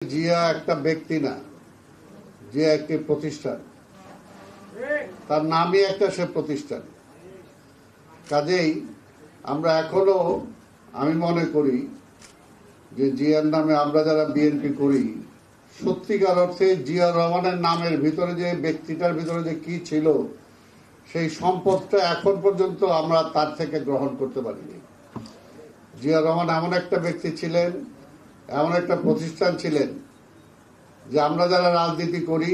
জিয়া একটা ব্যক্তি না, জিয়া একটি প্রতিষ্ঠান, তার নামই একটা সে প্রতিষ্ঠান। কাজেই আমরা এখনো আমি মনে করি যে জিয়ার নামে আমরা যারা বিএনপি করি, সত্যিকার অর্থে জিয়া রহমানের নামের ভিতরে যে ব্যক্তিটার ভিতরে যে কি ছিল সেই সম্পদটা এখন পর্যন্ত আমরা তার থেকে গ্রহণ করতে পারিনি। জিয়া রহমান এমন একটা ব্যক্তি ছিলেন, এমন একটা প্রতিষ্ঠান ছিলেন যে আমরা যারা রাজনীতি করি,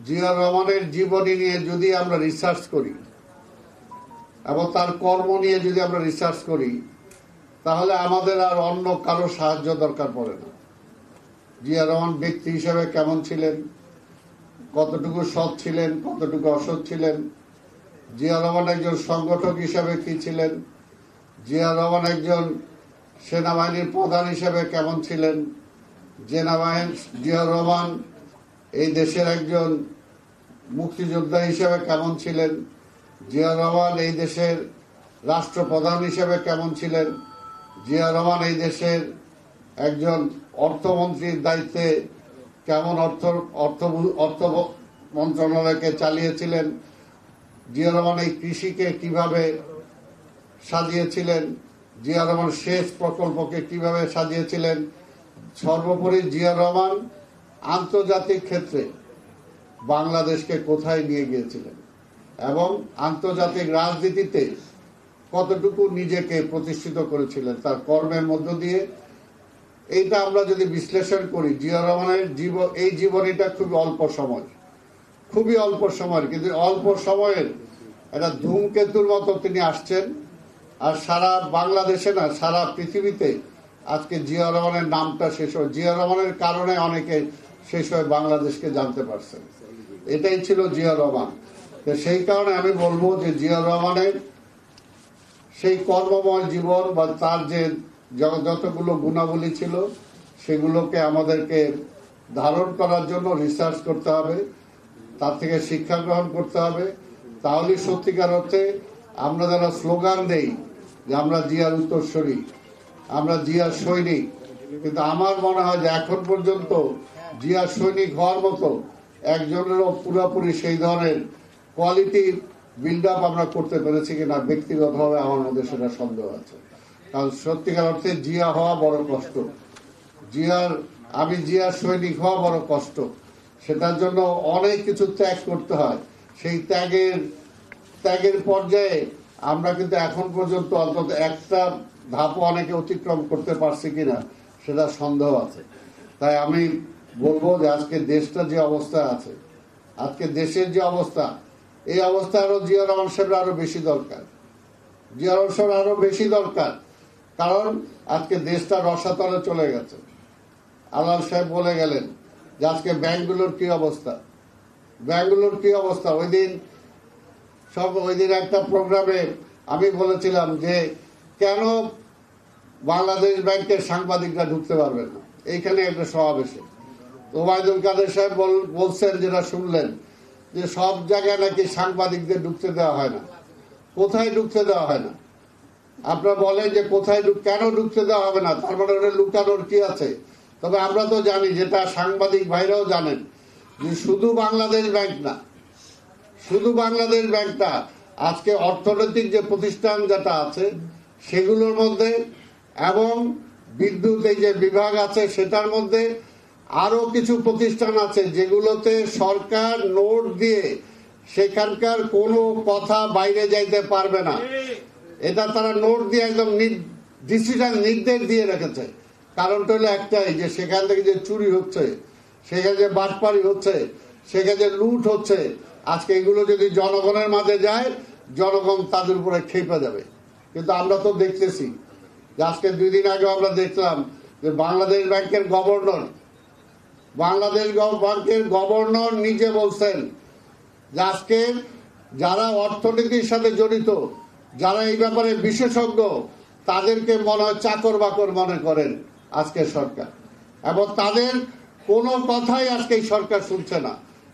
জিয়া রহমানের জীবনী নিয়ে যদি আমরা রিসার্চ করি এবং তার কর্ম নিয়ে যদি আমরা রিসার্চ করি, তাহলে আমাদের আর অন্য কারো সাহায্য দরকার পড়ে না। জিয়া রহমান ব্যক্তি হিসেবে কেমন ছিলেন, কতটুকু সৎ ছিলেন, কতটুকু অসৎ ছিলেন, জিয়া রহমান একজন সংগঠক হিসেবে কি ছিলেন, জিয়া রহমান একজন সেনাবাহিনীর প্রধান হিসেবে কেমন ছিলেন, জিয়া রহমান এই দেশের একজন মুক্তিযোদ্ধা হিসেবে কেমন ছিলেন, জিয়া রহমান এই দেশের রাষ্ট্রপ্রধান হিসেবে কেমন ছিলেন, জিয়া রহমান এই দেশের একজন অর্থমন্ত্রীর দায়িত্বে কেমন অর্থ মন্ত্রণালয়কে চালিয়েছিলেন, জিয়া রহমান এই কৃষিকে কিভাবে সাজিয়েছিলেন, জিয়া রহমান সেচ প্রকল্পকে কিভাবে সাজিয়েছিলেন, সর্বোপরি জিয়া রহমান আন্তর্জাতিক ক্ষেত্রে বাংলাদেশকে কোথায় নিয়ে গিয়েছিলেন এবং আন্তর্জাতিক রাজনীতিতে কতটুকু নিজেকে প্রতিষ্ঠিত করেছিলেন তার কর্মের মধ্য দিয়ে। এইটা আমরা যদি বিশ্লেষণ করি, জিয়া রহমানের এই জীবনীটা খুবই অল্প সময়, কিন্তু অল্প সময়ের একটা ধূমকেতুর মতো তিনি আসছেন। আর সারা বাংলাদেশে না, সারা পৃথিবীতে আজকে জিয়া রহমানের নামটা শেষ হয়, জিয়া রহমানের কারণে অনেকে শেষ হয়ে বাংলাদেশকে জানতে পারছেন। এটাই ছিল জিয়া রহমান। সেই কারণে আমি বলবো যে জিয়া রহমানের সেই কর্মময় জীবন বা তার যে যতগুলো গুণাবলী ছিল সেগুলোকে আমাদেরকে ধারণ করার জন্য রিসার্চ করতে হবে, তার থেকে শিক্ষা গ্রহণ করতে হবে। তাহলে সত্যিকার অর্থে আমরা যারা স্লোগান দেই যে আমরা জিয়ার উত্তরসূরি, আমরা জিয়ার সৈনিক, কিন্তু আমার মনে হয় যে এখন পর্যন্ত জিয়ার সৈনিক হওয়ার মতো একজনেরও পুরোপুরি সেই ধরনের কোয়ালিটি বিল্ড আপ আমরা করতে পেরেছি কিনা ব্যক্তিগতভাবে আমার মধ্যে সেটা সন্দেহ আছে। কারণ সত্যিকার অর্থে জিয়া হওয়া বড় কষ্ট, আমি জিয়ার সৈনিক হওয়া বড় কষ্ট। সেটার জন্য অনেক কিছু ত্যাগ করতে হয়। সেই ত্যাগের পর্যায়ে আমরা কিন্তু এখন পর্যন্ত অন্তত একটা ধাপও অনেকে অতিক্রম করতে পারছি কিনা সেটা সন্দেহ আছে। তাই আমি বলবো যে আজকে দেশটা যে অবস্থা আছে, আজকে দেশের যে অবস্থা, এই অবস্থা আরো জিয়া রহমান সাহেবের আরো বেশি দরকার, জিয়া রহমান সাহেব আরো বেশি দরকার। কারণ আজকে দেশটা রসাতলে চলে গেছে। আলাল সাহেব বলে গেলেন যে আজকে ব্যাংকগুলোর কি অবস্থা। ওই দিন একটা প্রোগ্রামে আমি বলেছিলাম যে কেন বাংলাদেশ ব্যাংকের সাংবাদিকরা ঢুকতে পারবেন না এইখানে একটা সমাবেশে। ওবায়দুল কাদের সাহেব বলছেন, যেটা শুনলেন, যে সব জায়গায় নাকি সাংবাদিকদের ঢুকতে দেওয়া হয় না। কোথায় ঢুকতে দেওয়া হয় না? আপনারা বলেন যে কেন ঢুকতে দেওয়া হবে না, তার মানে ওটা লুকানোর কি আছে? তবে আমরা তো জানি, যেটা সাংবাদিক ভাইরাও জানেন, যে শুধু বাংলাদেশ ব্যাংক না, আজকে অর্থনৈতিক যে প্রতিষ্ঠান যেটা আছে সেগুলোর মধ্যে এবং বিদ্যুৎ এই যে বিভাগ আছে সেটার মধ্যে আরো কিছু প্রতিষ্ঠান আছে যেগুলোতে সরকার নোট দিয়ে সেখানকার কোনো কথা বাইরে যাইতে পারবে না। এটা তারা নোট দিয়ে একদম ডিসিশন নির্দেশ দিয়ে রেখেছে। কারণটা হলো একটাই, যে সেখান থেকে যে চুরি হচ্ছে, সেখানে যে বাটপাড়ি হচ্ছে, সেখানে যে লুট হচ্ছে, আজকে এগুলো যদি জনগণের মাঝে যায়, জনগণ তাদের উপরে খেপে যাবে। কিন্তু আমরা তো দেখতেছি যে আজকে 2 দিন আগে আমরা দেখলাম যে বাংলাদেশ ব্যাংকের গভর্নর নিজে বলছেন যে আজকে যারা অর্থনীতির সাথে জড়িত, যারা এই ব্যাপারে বিশেষজ্ঞ, তাদেরকে মনে হয় চাকর বাকর মনে করেন আজকে সরকার, এবং তাদের কোনো কথাই আজকে এই সরকার শুনছে না।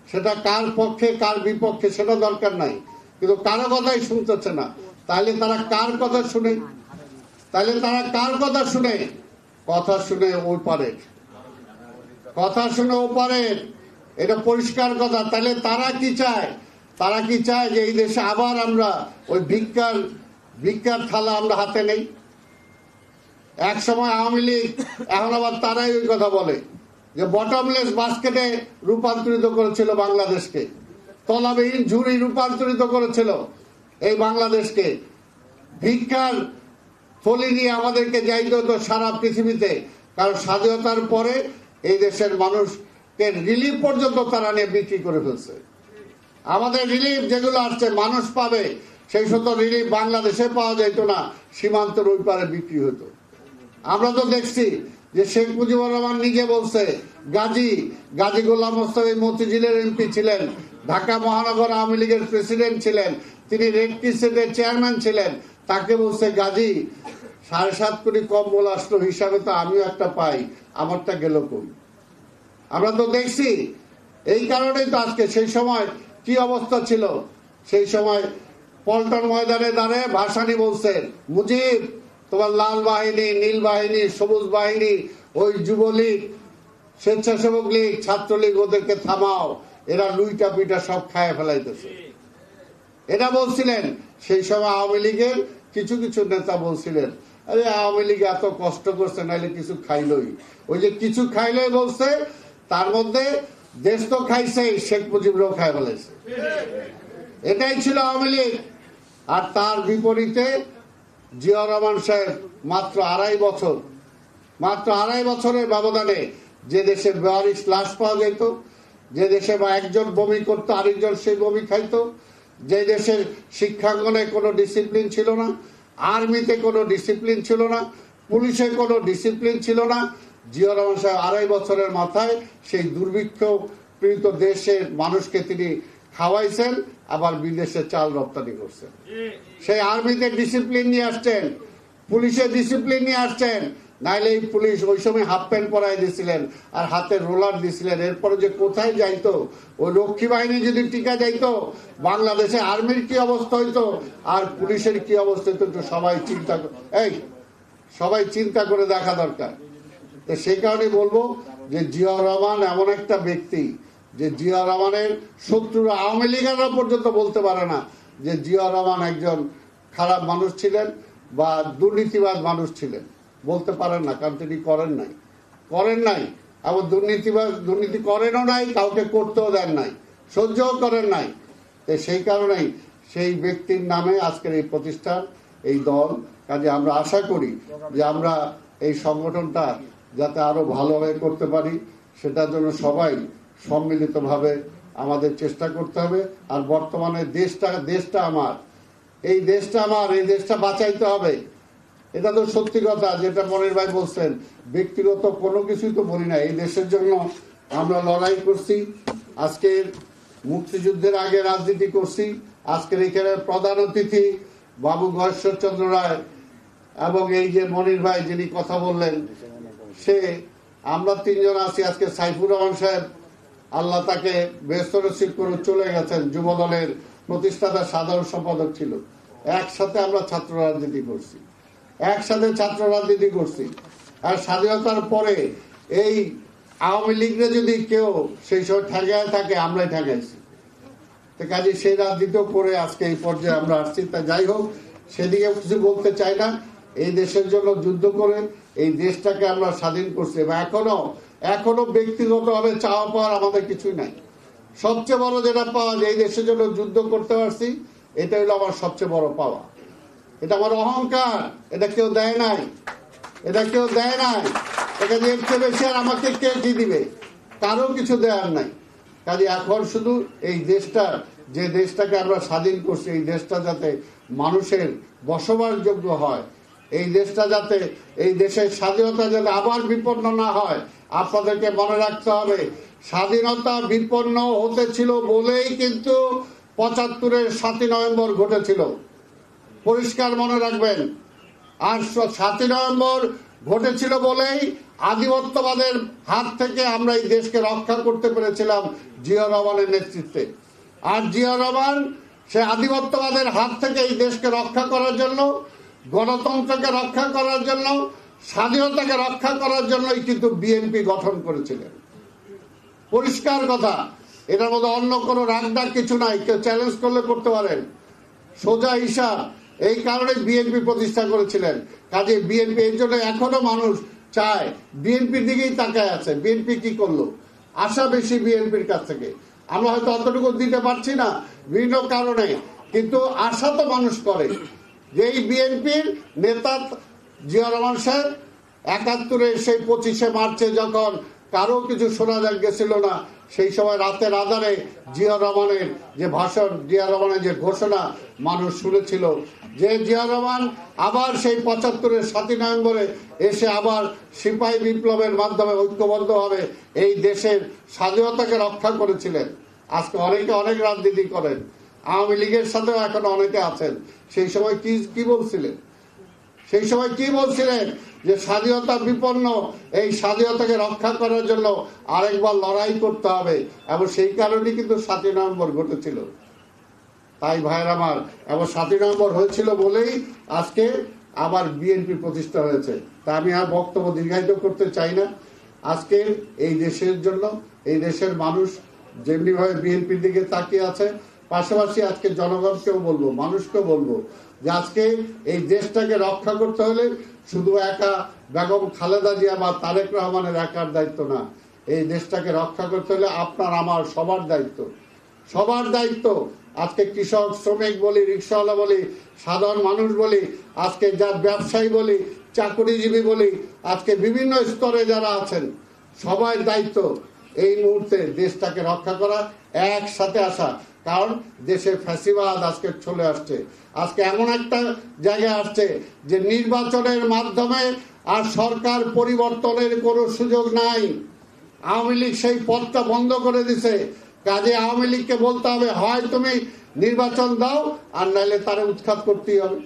সেটা কার পক্ষে কার বিপক্ষে সেটা দরকার নাই, কিন্তু কারো কথাই শুনতেছে না। তাহলে তারা কার কথা শুনে? কথা শুনে ওই পারে কথা শুনে ওপারের, এটা পরিষ্কার কথা। তাহলে তারা কি চায়? তারা কি চায় যে এই দেশে আবার আমরা ওই ভিক্ষার থালা আমরা হাতে নেই? এক সময় আওয়ামী লীগ, এখন আবার তারাই ওই কথা বলে যে বটমলেস বাস্কেটে রূপান্তরিত করেছিল বাংলাদেশকে, তলাবিহীন ঝুড়ি রূপান্তরিত করেছিল এই বাংলাদেশকে। ভিক্ষার থলি নিয়ে আমাদেরকে যাইতে হতো সারা পৃথিবীতে, কারণ স্বাধীনতার পরে এই দেশের মানুষকে রিলিফ পর্যন্ত তারা নিয়ে বিক্রি করে ফেলছে। আমাদের রিলিফ যেগুলো আসছে মানুষ পাবে, সেই সব রিলিফ বাংলাদেশে পাওয়া যেত না, সীমান্তের ওই পারে বিক্রি হতো। আমরা তো দেখছি যে শেখ মুজিবুর রহমান নিজে বলছে, গাজী গোলাম মোস্তফা মতিঝিলের এমপি ছিলেন, ঢাকা মহানগর আওয়ামী লীগের প্রেসিডেন্ট ছিলেন, তিনি রেড ক্রিসেন্টের চেয়ারম্যান ছিলেন। তাকে বলছে, গাজী 7.5 কোটি কম্বল আসলো, হিসাবে তো আমিও একটা পাই, আমারটা গেল কই? আমরা তো দেখছি। এই কারণেই তো আজকে, সেই সময় কি অবস্থা ছিল? সেই সময় পল্টন ময়দানে দাঁড়িয়ে ভাসানী বলছেন, মুজিব তোমার লাল বাহিনী, নীল বাহিনী, সবুজ বাহিনী, ওই যুবলীগ, স্বেচ্ছাসেবক লীগ, ছাত্রলীগ, ওদেরকে থামাও, এরা লুইটা পিটা সব খায় ফেলাইতেছে। এটা বলছিলেন। সেই সময় আওয়ামী লীগের কিছু কিছু নেতা বলছিলেন, আরে আওয়ামী লীগ এত কষ্ট করছে, নাইলে কিছু খাইলই। ওই যে কিছু খাইলই বলছে, তার মধ্যে দেশ তো খাইছে, শেখ মুজিবরাও খাই ফেলাইছে। এটাই ছিল আওয়ামী লীগ। আর তার বিপরীতে জিয়া রহমান সাহেব মাত্র আড়াই বছরের ব্যবধানে যে দেশে 42 লাশ পাওয়া যেত, যে দেশে একজন বমি করতো, আরেকজন সেই বমি খাইতো, যে দেশের শিক্ষাঙ্গনে কোনো ডিসিপ্লিন ছিল না, আর্মিতে কোনো ডিসিপ্লিন ছিল না, পুলিশে কোনো ডিসিপ্লিন ছিল না, জিয়া রহমান সাহেব আড়াই বছরের মাথায় সেই দুর্ভিক্ষ পীড়িত দেশের মানুষকে তিনি খাওয়াইছেন, আবার বিদেশে চাল রপ্তানি করছেন। সেই আর্মিতে ডিসিপ্লিন নিয়ে আসছেন, পুলিশে ডিসিপ্লিন নিয়ে আসছেন। নাইলে এই পুলিশ ওই সময় হাফ প্যান্ট পরাই দিয়েছিলেন আর হাতে রোলার দিছিলেন। এরপরে যে কোথায় যাইতো, ওই রক্ষী বাহিনী যদি টিকা যাইতো, বাংলাদেশে আর্মির কি অবস্থা হইতো আর পুলিশের কি অবস্থা হইতো, একটু সবাই চিন্তা করে দেখা দরকার। তো সেই কারণে বলবো যে জিয়া রহমান এমন একটা ব্যক্তি, যে জিয়া রহমানের শত্রুরা, আওয়ামী লীগেরা পর্যন্ত বলতে পারে না যে জিয়া রহমান একজন খারাপ মানুষ ছিলেন বা দুর্নীতিবাদ মানুষ ছিলেন, বলতে পারেন না, কারণ তিনি করেন নাই। আবার দুর্নীতি করেনও নাই, কাউকে করতেও দেন নাই, সহ্যও করেন নাই। তো সেই কারণেই সেই ব্যক্তির নামে আজকের এই প্রতিষ্ঠান, এই দল। কাজে আমরা আশা করি যে আমরা এই সংগঠনটা যাতে আরো ভালোভাবে করতে পারি, সেটার জন্য সবাই সম্মিলিতভাবে আমাদের চেষ্টা করতে হবে। আর বর্তমানে দেশটা আমার, এই দেশটা বাঁচাইতে হবে। এটা তো সত্যি কথা, যেটা মনির ভাই বলছেন, ব্যক্তিগত কোনো কিছুই তো বলি না। এই দেশের জন্য আমরা লড়াই করছি, আজকের মুক্তিযুদ্ধের আগে রাজনীতি করছি। আজকের এখানে প্রধান অতিথি বাবু গয়েশ্বরচন্দ্র রায় এবং এই যে মনির ভাই যিনি কথা বললেন, আমরা 3 জন আছি। আজকে সাইফুর রহমান সাহেব, আল্লাহ তাকে বেহেশত নসিব করে চলে গেছেন, যুব দলের প্রতিষ্ঠাতা সাধারণ সম্পাদক ছিল। একসাথে আমরা ছাত্র রাজনীতি করছি। আর স্বাধীনতার পরে এই আওয়ামী লীগরে যদি কেউ সেই সময় ঠেকায় থাকে, আমরাই ঠেকাইছি। তো কাজে সেই রাজনীতিও করে আজকে এই পর্যায়ে আমরা আসছি। তা যাই হোক, সেদিকে কিছু বলতে চাই না। এই দেশের জন্য যুদ্ধ করে এই দেশটাকে আমরা স্বাধীন করছি, এবং এখনো ব্যক্তিগতভাবে চাওয়া পাওয়ার আমাদের কিছুই নাই। সবচেয়ে বড় যেটা পাওয়া যায়, এই দেশের জন্য যুদ্ধ করতে পারছি, এটা হলো আমার সবচেয়ে বড় পাওয়া। এটা আমার অহংকার, এটা কেউ দেয় নাই। এটা এর চেয়ে বেশি আর আমাকে কে কি দিবে? কারো কিছু দেওয়ার নাই। কাজে এখন শুধু এই দেশটা, যে দেশটাকে আমরা স্বাধীন করছি, এই দেশটা যাতে মানুষের বসবাসযোগ্য হয়, এই দেশটা যাতে, এই দেশের স্বাধীনতা যাতে আবার বিপন্ন না হয়। আপনাদেরকে মনে রাখতে হবে, স্বাধীনতা বিপন্ন হতেছিল বলেই কিন্তু 75-এর 7ই নভেম্বর ঘটেছিল। পরিষ্কার মনে রাখবেন। আর 7ই নভেম্বর ঘটেছিল বলেই আধিপত্যবাদের হাত থেকে আমরা এই দেশকে রক্ষা করতে পেরেছিলাম জিয়া রহমানের নেতৃত্বে। আর জিয়া রহমান সে আধিপত্যবাদের হাত থেকে এই দেশকে রক্ষা করার জন্য, গণতন্ত্রকে রক্ষা করার জন্য, স্বাধীনতাকে রক্ষা করার জন্যই কিন্তু বিএনপি গঠন করেছিলেন। পরিষ্কার কথা, এটার মধ্যে অন্য কোনো রাগডাক কিছু নাই, কেউ চ্যালেঞ্জ করলে করতে পারেন। সোজা হিসাব। এই কারণে বিএনপি প্রতিষ্ঠা করেছিলেন। কাজে বিএনপি এর জন্য এখনো মানুষ চায়, বিএনপির দিকেই তাকায় আছে। বিএনপি কি করলো, আশা বেশি বিএনপির কাছ থেকে। আমরা হয়তো অতটুকু দিতে পারছি না বিভিন্ন কারণে, কিন্তু আশা তো মানুষ করে যে এই বিএনপির নেতা জিয়া রহমান সাহেব ৭১-এর সেই ২৫শে মার্চে যখন কারো কিছু শোনা গেছিল না, সেই সময় রাতের আধারে জিয়া রহমানের যে ভাষণ, জিয়া রহমানের যে ঘোষণা মানুষ শুনেছিল, যে জিয়া রহমান আবার সেই ৭৫-এর ৭ই নভেম্বরে এসে আবার সিপাহী বিপ্লবের মাধ্যমে ঐক্যবদ্ধভাবে এই দেশের স্বাধীনতাকে রক্ষা করেছিলেন। আজকে অনেকে অনেক রাজনীতি করেন, আওয়ামী লীগের সাথেও এখন অনেকে আছেন। সেই সময় কি বলছিলেন? সেই সময় কি বলছিলেন? যে স্বাধীনতা বিপন্ন, এই স্বাধীনতাকে রক্ষা করার জন্য আরেকবার লড়াই করতে হবে, এবং সেই কারণেই কিন্তু ৭ই নভেম্বর ঘটেছিল। তাই ভাইয়ের আমার, এবং ৭ই নভেম্বর হয়েছিল বলেই আজকে আবার বিএনপি প্রতিষ্ঠা হয়েছে। তা আমি আর বক্তব্য দীর্ঘায়িত করতে চাই না। আজকে এই দেশের জন্য, এই দেশের মানুষ যেমনিভাবে বিএনপির দিকে তাকিয়ে আছে, পাশাপাশি আজকে জনগণকেও বলবো, মানুষকেও বলবো যে আজকে এই দেশটাকে রক্ষা করতে হলে শুধু একা বেগম খালেদা জিয়া বা তারেক রহমানের একার দায়িত্ব না। এই দেশটাকে রক্ষা করতে হলে আপনার আমার সবার দায়িত্ব, সবার দায়িত্ব। আজকে কৃষক, শ্রমিক বলি, রিক্সাওয়ালা বলি, সাধারণ মানুষ বলি, আজকে যা ব্যবসায়ী বলি, চাকরিজীবী বলি, আজকে বিভিন্ন স্তরে যারা আছেন, সবার দায়িত্ব এই মুহূর্তে দেশটাকে রক্ষা করা, একসাথে আসা। কারণ দেশে ফ্যাসিবাদ আজকে চলে আসছে, আজকে এমন একটা জায়গায় আসছে যে নির্বাচনের মাধ্যমে আর সরকার পরিবর্তনের কোনো সুযোগ নাই। আওয়ামী লীগ সেই পথটা বন্ধ করে দিছে। কাজে আওয়ামী লীগকে বলতে হবে, হয় তুমি নির্বাচন দাও, আর নাইলে তারে উৎখাত করতেই হবে।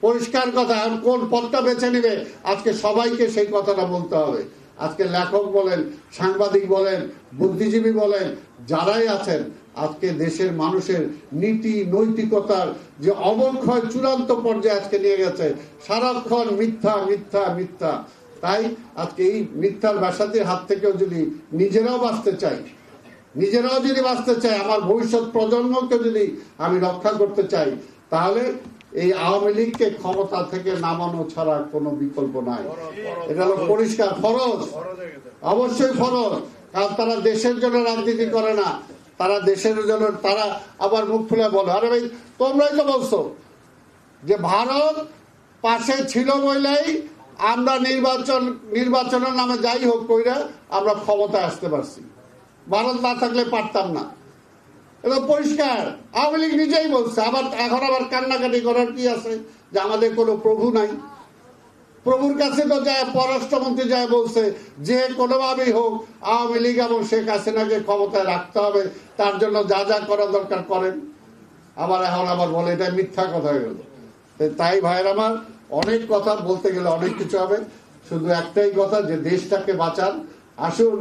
পরিষ্কার কথা। আর কোন পথটা বেছে নিবে, আজকে সবাইকে সেই কথাটা বলতে হবে। আজকে লেখক বলেন, সাংবাদিক বলেন, বুদ্ধিজীবী বলেন, যারাই আছেন, আজকে দেশের মানুষের নীতি নৈতিকতার যে অবক্ষয় চূড়ান্ত পর্যায়ে আজকে নিয়ে গেছে, সারাক্ষণ মিথ্যা মিথ্যা মিথ্যা। তাই আজকে এই মিথ্যার বাসাতির হাত থেকেও যদি নিজেরাও বাঁচতে চাই, আমার ভবিষ্যৎ প্রজন্মকে যদি আমি রক্ষা করতে চাই, তাহলে এই আওয়ামী লীগকে ক্ষমতা থেকে নামানো ছাড়া কোনো বিকল্প নাই। এটা হলো পরিষ্কার ফরজ, অবশ্যই ফরজ। কারণ তারা দেশের জন্য রাজনীতি করে না, তারা দেশের জন্য, তারা আবার মুখ খুলে বলে, আরে ভাই তোমরাই তো বলছো যে ভারত পাশে ছিল বলেই আমরা নির্বাচনের নামে যাই হোক কইরা আমরা ক্ষমতায় আসতে পারছি, ভারত না থাকলে পারতাম না। এটা পরিষ্কার, আওয়ামী লীগ নিজেই বলছে। এখন আবার কান্নাকাটি করার কি আছে যে আমাদের কোনো প্রভু নাই? প্রভুর কাছে তো যায়, পররাষ্ট্রমন্ত্রী যায় বলছে যে কোনোভাবেই হোক আওয়ামী লীগ এবং শেখ হাসিনাকে ক্ষমতায় রাখতে হবে, তার জন্য যা যা করা দরকার করেন। এখন বলে এটা মিথ্যা কথা হয়ে গেল। তাই ভাইয়ের আমার, অনেক কথা বলতে গেলে অনেক কিছু হবে, শুধু একটাই কথা যে দেশটাকে বাঁচান। আসুন,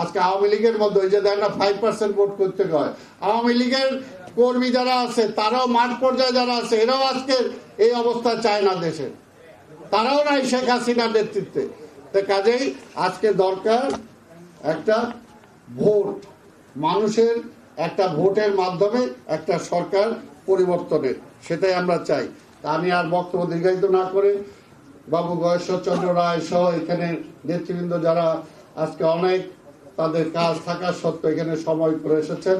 আজকে আওয়ামী লীগের মধ্যে ওই যে দেখ না 5% ভোট করতে হয়, আওয়ামী লীগের কর্মী যারা আছে, তারাও মাঠ পর্যায়ে যারা আছে, এরাও আজকে এই অবস্থা চায় না দেশে, তারাও নাই শেখ হাসিনার নেতৃত্বে। তো কাজেই আজকে দরকার একটা ভোট, মানুষের একটা ভোটের মাধ্যমে একটা সরকার পরিবর্তনের, সেটাই আমরা চাই। তা আমি আর বক্তব্য দীর্ঘায়িত না করে বাবু গয়েশ্বরচন্দ্র রায় সহ এখানে নেতৃবৃন্দ যারা আজকে অনেক তাদের কাজ থাকা সত্ত্বেও এখানে সময় করে এসেছেন,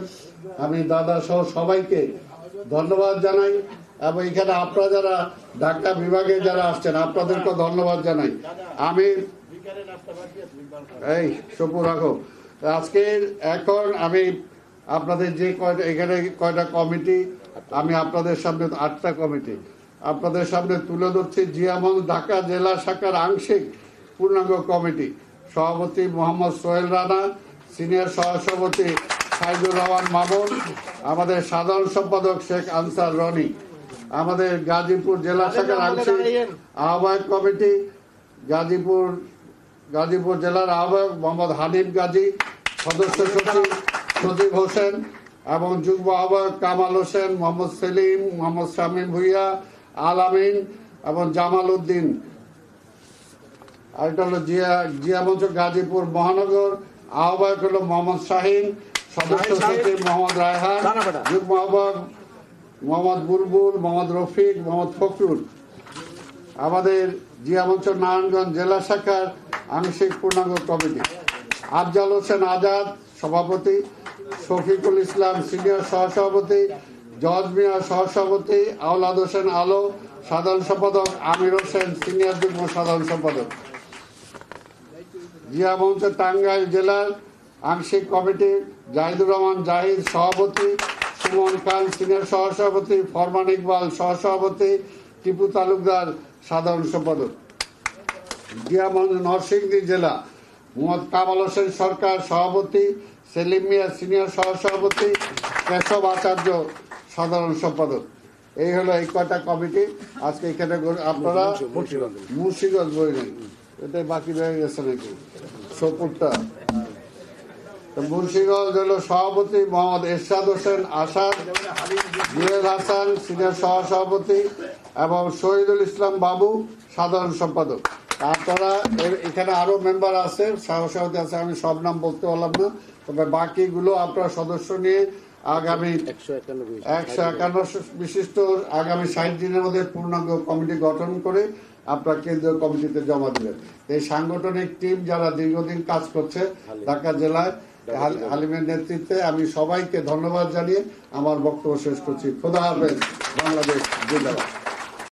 আমি দাদা সহ সবাইকে ধন্যবাদ জানাই। এবং এখানে আপনারা যারা ঢাকা বিভাগে যারা আসছেন, আপনাদেরকে ধন্যবাদ জানাই। আমি এই সপু রাখো আজকে, এখন আমি আপনাদের যে এখানে কয়টা কমিটি, আমি আপনাদের সামনে 8টা কমিটি আপনাদের সামনে তুলে ধরছি। জিয়ামঞ্চ ঢাকা জেলা শাখার আংশিক পূর্ণাঙ্গ কমিটি, সভাপতি মোহাম্মদ সোহেল রানা, সিনিয়র সহসভাপতি সাইদুর রহমান মামুন, আমাদের সাধারণ সম্পাদক শেখ আনসার রনি, আমাদের গাজীপুর জেলা শাখার আংশিক আহ্বায়ক কমিটি, গাজীপুর জেলার আহ্বায়ক মোহাম্মদ হানিফ গাজী, সদস্য সচিব সজীব হোসেন এবং যুগ্ম আহ্বায়ক কামাল হোসেন, মোহাম্মদ সেলিম, মোহাম্মদ শামীম ভুইয়া, আল আমিন এবং জামাল উদ্দিন। আরেকটা হলো জিয়া মঞ্চ গাজীপুর মহানগর আহ্বায়ক হলো মোহাম্মদ শাহিন, সদস্য সচিব মোহাম্মদ রায়হান, যুগ্ম আহ্বায়ক মোহাম্মদ বুলবুল, মোহাম্মদ রফিক, মোহাম্মদ ফখরুল। আমাদের জিয়া মঞ্চ নারায়ণগঞ্জ জেলা শাখার আংশিক পূর্ণাঙ্গ কমিটি আফজাল হোসেন আজাদ সভাপতি, শফিকুল ইসলাম সিনিয়র সহসভাপতি, জজ মিয়া সহসভাপতি, আওলাদ হোসেন আলো সাধারণ সম্পাদক, আমির হোসেন সিনিয়র যুগ্ম সাধারণ সম্পাদক। জিয়া মঞ্চ টাঙ্গাইল জেলার আংশিক কমিটি জাহিদুর রহমান জাহিদ সভাপতি, সুমন খান সিনিয়র সহসভাপতি, ফরমান ইকবাল সহসভাপতি, টিপু তালুকদার সাধারণ সম্পাদক। জিয়া মঞ্চ নরসিংদী জেলা মোহাম্মদ কামাল হোসেন সরকার সভাপতি, সেলিম মিয়া সিনিয়র সহসভাপতি, কেশব আচার্য সাধারণ সম্পাদক। এই হলো এই কয়টা কমিটি আজকে এখানে আপনারা মুন্সিগঞ্জ বই নেই, এটাই বাকি রয়ে গেছে নাকি সপুরটা। মুন্সিগঞ্জ হলো সভাপতি মোহাম্মদ এরশাদ হোসেন আসাদ, জুয়েল হাসান সিনিয়র সহসভাপতি এবং শহীদুল ইসলাম বাবু সাধারণ সম্পাদক। আপনারা এখানে আরো মেম্বার আছে, সহসভাপতি আছে, আমি সব নাম বলতে পারলাম না, তবে বাকিগুলো আপনারা সদস্য নিয়ে আগামী 151 বিশিষ্ট আগামী 60 দিনের মধ্যে পূর্ণাঙ্গ কমিটি গঠন করে আপনার কেন্দ্রীয় কমিটিতে জমা দিবেন। এই সাংগঠনিক টিম যারা দীর্ঘদিন কাজ করছে ঢাকা জেলায় হালিমের নেতৃত্বে, আমি সবাইকে ধন্যবাদ জানিয়ে আমার বক্তব্য শেষ করছি। খোদা হাফেজ। বাংলাদেশ জিন্দাবাদ।